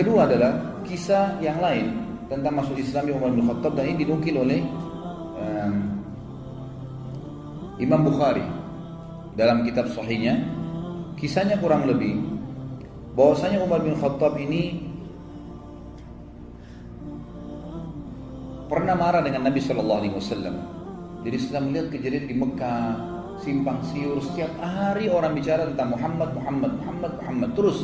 kedua adalah kisah yang lain tentang masuk Islam Umar bin Khattab, dan ini dinukil oleh Imam Bukhari dalam kitab Sahihnya. Kisahnya kurang lebih bahwasanya Umar bin Khattab ini pernah marah dengan Nabi Shallallahu Alaihi Wasallam. Jadi setelah melihat kejadian di Mekah, simpang siur, setiap hari orang bicara tentang Muhammad, terus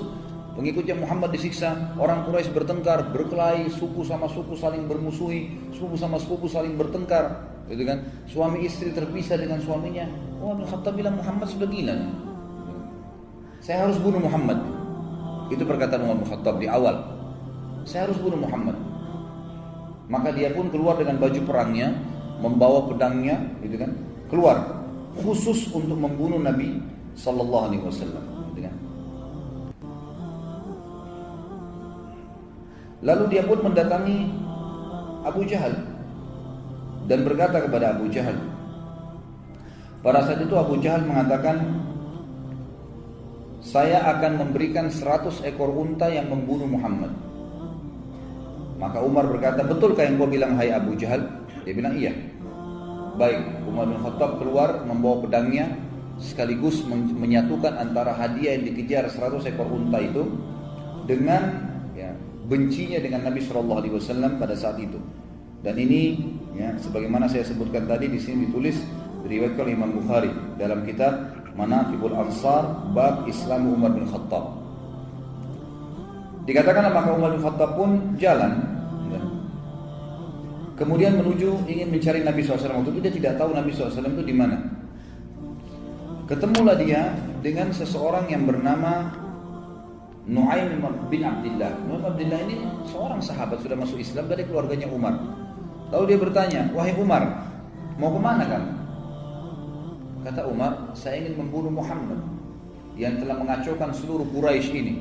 pengikutnya Muhammad disiksa, orang Quraisy bertengkar, berkelahi, suku sama suku saling bermusuhi, suku sama suku saling bertengkar, gitu kan? Suami istri terpisah dengan suaminya. Umar bin Khattab bilang Muhammad sudah gila, saya harus bunuh Muhammad. Itu perkataan Umar bin Khattab di awal, saya harus bunuh Muhammad. Maka dia pun keluar dengan baju perangnya, membawa pedangnya, gitu kan? Keluar khusus untuk membunuh Nabi Sallallahu Alaihi Wasallam, gitu kan? Lalu dia pun mendatangi Abu Jahal dan berkata kepada Abu Jahal. Pada saat itu Abu Jahal mengatakan, saya akan memberikan 100 ekor unta yang membunuh Muhammad. Maka Umar berkata, betulkah yang kau bilang hai Abu Jahal? Dia bilang iya. Baik, Umar bin Khattab keluar membawa pedangnya, sekaligus menyatukan antara hadiah yang dikejar 100 ekor unta itu dengan bencinya dengan Nabi Shallallahu Alaihi Wasallam pada saat itu. Dan ini sebagaimana saya sebutkan tadi, di sini ditulis diriwayatkan oleh Imam Bukhari dalam kitab Manaqibul Ansar bab Islam Umar bin Khattab. Dikatakan maka Umar bin Khattab pun jalan, kemudian menuju ingin mencari Nabi SAW. Waktu itu dia tidak tahu Nabi SAW itu di mana. Ketemulah dia dengan seseorang yang bernama Nu'aim bin Abdullah. Nu'aim bin Abdullah ini seorang sahabat, sudah masuk Islam dari keluarganya Umar. Lalu dia bertanya, wahai Umar, mau kemana kamu? Kata Umar, saya ingin membunuh Muhammad yang telah mengacaukan seluruh Quraisy ini.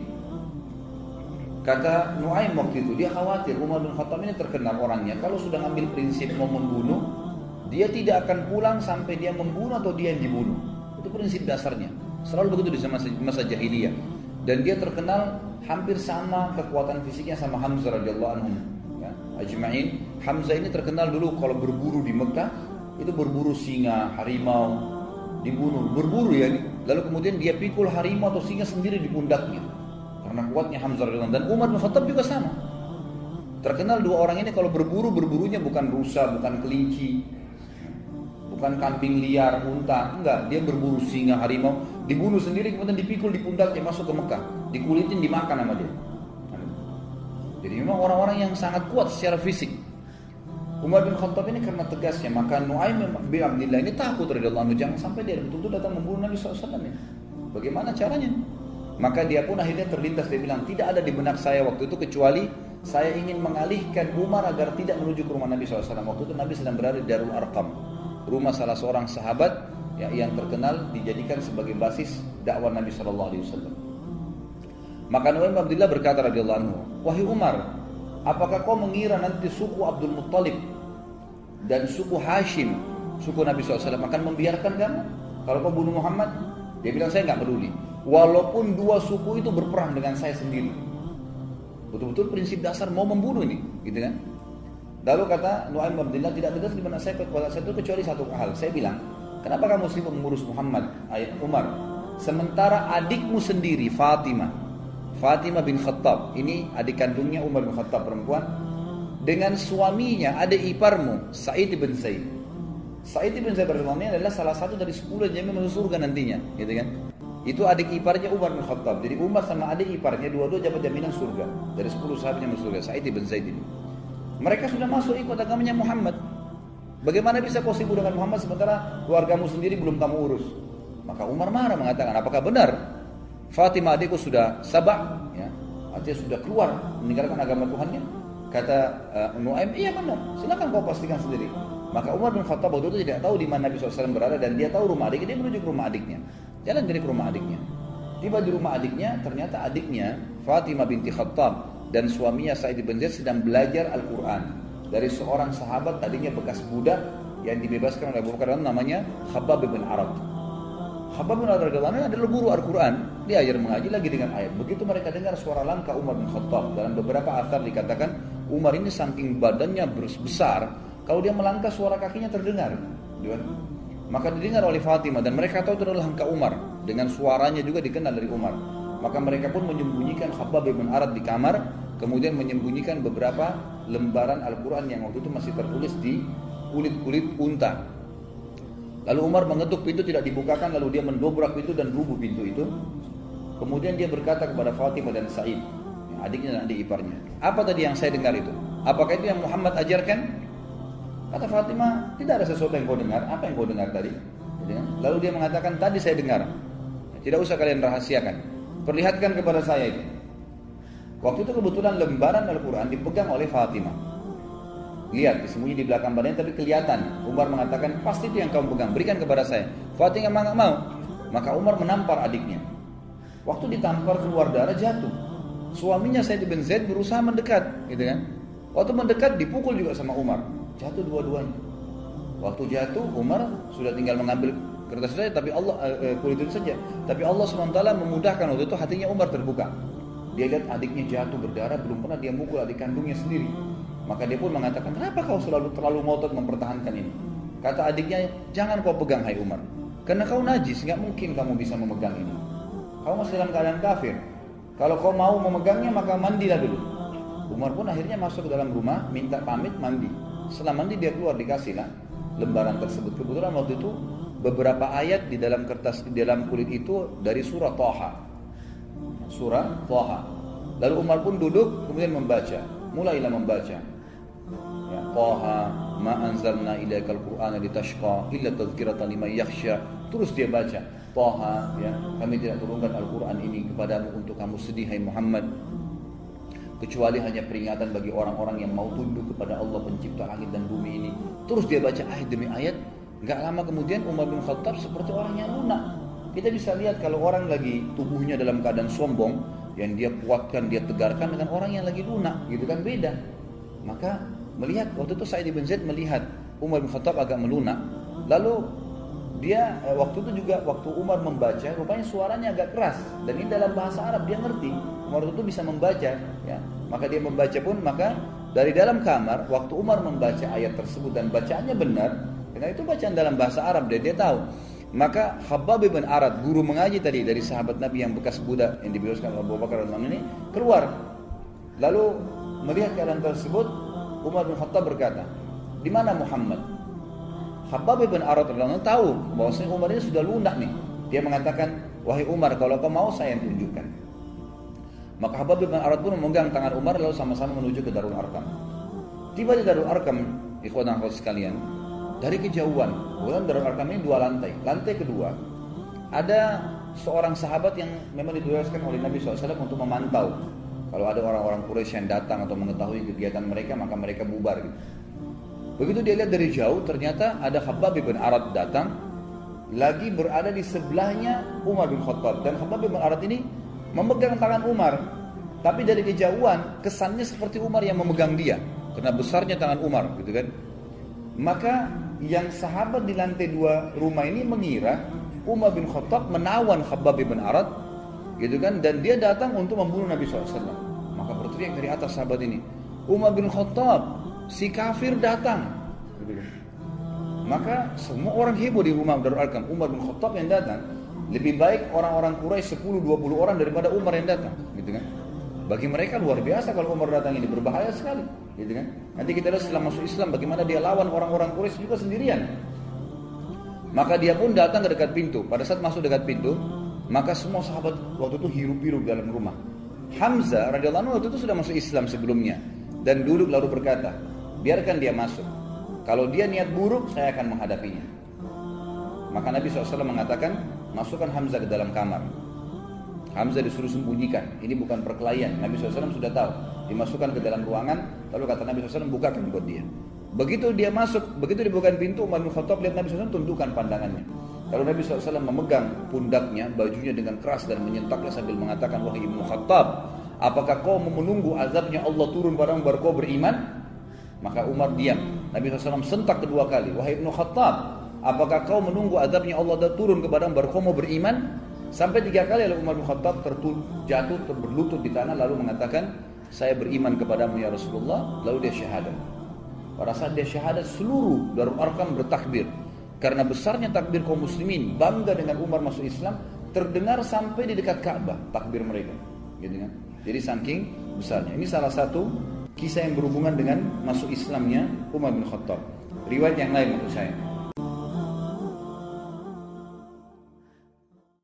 Kata Nu'aim waktu itu, dia khawatir Umar bin Khattab ini terkenal orangnya, kalau sudah ambil prinsip mau membunuh, dia tidak akan pulang sampai dia membunuh atau dia yang dibunuh. Itu prinsip dasarnya. Selalu begitu di masa jahiliyah. Dan dia terkenal hampir sama kekuatan fisiknya sama Hamzah radhiyallahu anhu. Ya, ajma'in. Hamzah ini terkenal dulu kalau berburu di Mekah, itu berburu singa, harimau, dibunuh, berburu ya. Lalu kemudian dia pikul harimau atau singa sendiri di pundaknya. Karena kuatnya Hamzah radhiyallahu anhu. Dan Umar bin Khattab juga sama. Terkenal dua orang ini kalau berburu, berburunya bukan rusa, bukan kelinci, bukan kambing liar, unta, enggak, dia berburu singa, harimau, dibunuh sendiri kemudian dipikul di pundaknya masuk ke Mekah, dikulitin dimakan sama dia. Jadi memang orang-orang yang sangat kuat secara fisik. Umar bin Khattab ini karena tegasnya, maka Nu'aim bin Abdullah ini takut radhiyallahu anhu, jangan sampai dia betul-betul datang membunuh Nabi SAW ya. Bagaimana caranya? Maka dia pun akhirnya terlintas, dia bilang, tidak ada di benak saya waktu itu kecuali saya ingin mengalihkan Umar agar tidak menuju ke rumah Nabi SAW. Waktu itu Nabi sedang berada di Darul Arqam, rumah salah seorang sahabat yang terkenal dijadikan sebagai basis dakwah Nabi SAW. Maka Nu'aim bin Abdullah berkata radhiyallahu anhu, wahai Umar, apakah kau mengira nanti suku Abdul Muttalib dan suku Hashim, suku Nabi SAW akan membiarkan kamu kalau kau bunuh Muhammad? Dia bilang, saya nggak peduli, walaupun dua suku itu berperang dengan saya sendiri. Betul-betul prinsip dasar mau membunuh ini, gitu kan? Lalu kata Nu'aim bin Abdullah, tidak tegas di mana saya itu kecuali satu hal. Saya bilang, kenapa kamu sibuk mengurus Muhammad, Umar? Sementara adikmu sendiri, Fatimah bin Khattab, ini adik kandungnya Umar bin Khattab perempuan, dengan suaminya, adik iparmu, Sa'id bin Zaid. Sa'id bin Zaid ini adalah salah satu dari 10 yang masuk surga nantinya, gitu kan? Itu adik iparnya Umar bin Khattab. Jadi Umar sama adik iparnya dua-dua dapat jaminan surga dari 10 sahabat yang masuk surga. Sa'id bin Zaid ini. Mereka sudah masuk ikut agamanya Muhammad. Bagaimana bisa kau sibuk dengan Muhammad sementara keluargamu sendiri belum kamu urus? Maka Umar marah mengatakan, apakah benar Fatimah adikku sudah sabah, ya, artinya sudah keluar meninggalkan agama Tuhannya? Kata Nu'aim, iya benar, silakan kau pastikan sendiri. Maka Umar bin Khattab waktu itu tidak tahu di mana Nabi SAW berada, dan dia tahu rumah adiknya, dia menuju ke rumah adiknya. Jalan dari ke rumah adiknya. Tiba di rumah adiknya, ternyata adiknya Fatimah binti Khattab dan suaminya Sa'id bin Zaid sedang belajar Al-Quran dari seorang sahabat, tadinya bekas budak yang dibebaskan oleh Abu Bakar, namanya Khabbab bin Arad. Khabbab bin Arat radhiyallahu anhu adalah guru Al-Quran, dia ajar mengaji lagi dengan ayat. Begitu mereka dengar suara langkah Umar bin Khattab, dalam beberapa athar dikatakan Umar ini saking badannya besar, kalau dia melangkah suara kakinya terdengar. Maka didengar oleh Fatimah dan mereka tahu itu adalah langkah Umar, dengan suaranya juga dikenal dari Umar. Maka mereka pun menyembunyikan Khabbab bin Arat di kamar, kemudian menyembunyikan beberapa lembaran Al-Quran yang waktu itu masih tertulis di kulit-kulit unta. Lalu Umar mengetuk pintu tidak dibukakan, lalu dia mendobrak pintu dan rubuh pintu itu. Kemudian dia berkata kepada Fatimah dan Sa'id, adiknya dan adik iparnya, apa tadi yang saya dengar itu? Apakah itu yang Muhammad ajarkan? Kata Fatimah, tidak ada sesuatu yang kau dengar. Apa yang kau dengar tadi? Lalu dia mengatakan, tadi saya dengar. Tidak usah kalian rahasiakan, perlihatkan kepada saya itu. Waktu itu kebetulan lembaran Al-Quran dipegang oleh Fatimah. Lihat, disembunyi di belakang badannya tapi kelihatan. Umar mengatakan, pasti itu yang kamu pegang, berikan kepada saya. Fatimah nggak mau. Maka Umar menampar adiknya. Waktu ditampar keluar darah, jatuh. Suaminya Said bin Zaid berusaha mendekat, gitu kan? Waktu mendekat dipukul juga sama Umar. Jatuh dua-duanya. Waktu jatuh, Umar sudah tinggal mengambil kertas saja, tapi Allah kulit itu saja. Tapi Allah SWT memudahkan waktu itu hatinya Umar terbuka. Dia lihat adiknya jatuh berdarah, belum pernah dia mukul adik kandungnya sendiri. Maka dia pun mengatakan, kenapa kau selalu terlalu ngotot mempertahankan ini? Kata adiknya, jangan kau pegang hai Umar, karena kau najis, nggak mungkin kamu bisa memegang ini. Kau masih dalam keadaan kafir. Kalau kau mau memegangnya maka mandilah dulu. Umar pun akhirnya masuk ke dalam rumah, minta pamit mandi. Setelah mandi dia keluar, dikasihlah lembaran tersebut. Kebetulan waktu itu beberapa ayat di dalam kertas, di dalam kulit itu dari surah Thaha. Surah Thaha. Lalu Umar pun duduk kemudian membaca. Mulailah membaca. Ya, Thaha ma anzalna ilaikal qur'ana litashqa illa tadhkiratan liman yakhsha. Terus dia baca. Thaha, ya, kami tidak turunkan Al-Quran ini kepadamu untuk kamu sedih hai Muhammad, kecuali hanya peringatan bagi orang-orang yang mau tunduk kepada Allah pencipta langit dan bumi ini. Terus dia baca ayat demi ayat. Gak lama kemudian Umar bin Khattab seperti orang yang lunak. Kita bisa lihat kalau orang lagi tubuhnya dalam keadaan sombong, yang dia kuatkan, dia tegarkan, dengan orang yang lagi lunak, gitu kan, beda. Maka melihat waktu itu Sa'id bin Zaid melihat Umar bin Khattab agak melunak, lalu dia waktu itu juga waktu Umar membaca, rupanya suaranya agak keras dan ini dalam bahasa Arab, dia ngerti. Umar itu bisa membaca, ya. Maka dia membaca pun, maka dari dalam kamar waktu Umar membaca ayat tersebut dan bacaannya benar, karena itu bacaan dalam bahasa Arab, dia tahu. Maka Khabbab bin Arat, guru mengaji tadi dari sahabat Nabi yang bekas budak yang dibebaskan oleh Abu Bakar radhiyallahu anhu ini, keluar. Lalu melihat keadaan tersebut, Umar bin Khattab berkata, "Di mana Muhammad?" Khabbab bin Arat radhiyallahu anhu tahu bahwasanya Umar ini sudah lunak nih. Dia mengatakan, "Wahai Umar, kalau kau mau saya yang tunjukkan." Maka Khabbab bin Arat pun memegang tangan Umar lalu sama-sama menuju ke Darul Arqam. Tiba di Darul Arqam, ikhwan dan akhwat sekalian, dari kejauhan, kemudian Darul Arqam ini 2 lantai. Lantai kedua, ada seorang sahabat yang memang ditugaskan oleh Nabi SAW untuk memantau. Kalau ada orang-orang Quraisy yang datang atau mengetahui kegiatan mereka, maka mereka bubar gitu. Begitu dia lihat dari jauh, ternyata ada Khabbab bin Arat datang, lagi berada di sebelahnya Umar bin Khattab. Dan Khabbab bin Arat ini memegang tangan Umar, tapi dari kejauhan kesannya seperti Umar yang memegang dia, karena besarnya tangan Umar, gitu kan. Maka yang sahabat di lantai 2 rumah ini mengira Umar bin Khattab menawan Khabbab bin Arat, gitu kan, dan dia datang untuk membunuh Nabi SAW. Maka berteriak dari atas sahabat ini, Umar bin Khattab, si kafir datang, gitu kan. Maka semua orang heboh di rumah Darul Arqam. Umar bin Khattab yang datang, lebih baik orang-orang Quraisy 10-20 orang daripada Umar yang datang, gitu kan. Bagi mereka luar biasa kalau Umar datang, ini berbahaya sekali, gitu kan. Nanti kita lihat setelah masuk Islam bagaimana dia lawan orang-orang Quraisy juga sendirian. Maka dia pun datang ke dekat pintu. Pada saat masuk dekat pintu, maka semua sahabat waktu itu hirup-hirup dalam rumah. Hamzah radhiyallahu anhu waktu itu sudah masuk Islam sebelumnya dan duduk lalu berkata, biarkan dia masuk. Kalau dia niat buruk, saya akan menghadapinya. Maka Nabi SAW mengatakan, masukkan Hamzah ke dalam kamar. Hamzah disuruh sembunyikan. Ini bukan perkelahian. Nabi SAW sudah tahu. Dimasukkan ke dalam ruangan. Lalu kata Nabi SAW, bukakan buat dia. Begitu dia masuk, begitu dibukakan pintu, Umar bin Khattab lihat Nabi SAW, tundukkan pandangannya. Lalu Nabi SAW memegang pundaknya, bajunya dengan keras dan menyentaknya sambil mengatakan, wahai Ibnu Khattab, apakah kau menunggu azabnya Allah turun padamu baru kau beriman? Maka Umar diam. Nabi SAW sentak kedua kali, wahai Ibnu Khattab, apakah kau menunggu azabnya Allah turun kepadamu baru kau mau beriman? Sampai 3 kali Umar bin Khattab jatuh berlutut di tanah lalu mengatakan, saya beriman kepadamu ya Rasulullah. Lalu dia syahadat. Pada saat dia syahadat, seluruh Darul Arqam bertakbir. Karena besarnya takbir kaum muslimin, bangga dengan Umar masuk Islam, terdengar sampai di dekat Ka'bah takbir mereka. Gitu kan? Jadi saking besarnya. Ini salah satu kisah yang berhubungan dengan masuk Islamnya Umar bin Khattab. Riwayat yang lain menurut saya.